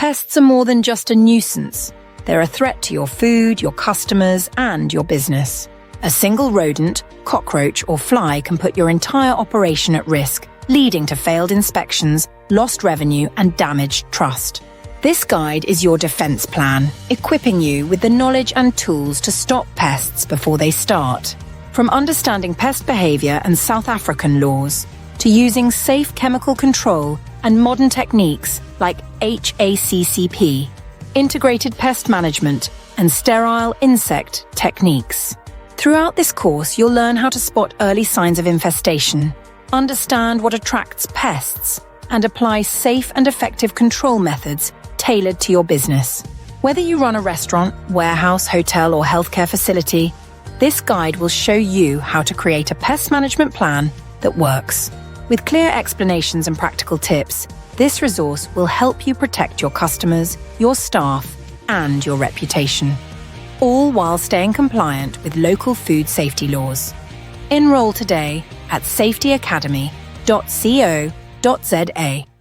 Pests are more than just a nuisance. They're a threat to your food, your customers, and your business. A single rodent, cockroach, or fly can put your entire operation at risk, leading to failed inspections, lost revenue, and damaged trust. This guide is your defense plan, equipping you with the knowledge and tools to stop pests before they start. From understanding pest behavior and South African laws, to using safe chemical control and modern techniques like HACCP, integrated pest management, and sterile insect techniques. Throughout this course, you'll learn how to spot early signs of infestation, understand what attracts pests, and apply safe and effective control methods tailored to your business. Whether you run a restaurant, warehouse, hotel, or healthcare facility, this guide will show you how to create a pest management plan that works. With clear explanations and practical tips, this resource will help you protect your customers, your staff, and your reputation, all while staying compliant with local food safety laws. Enroll today at safetyacademy.co.za.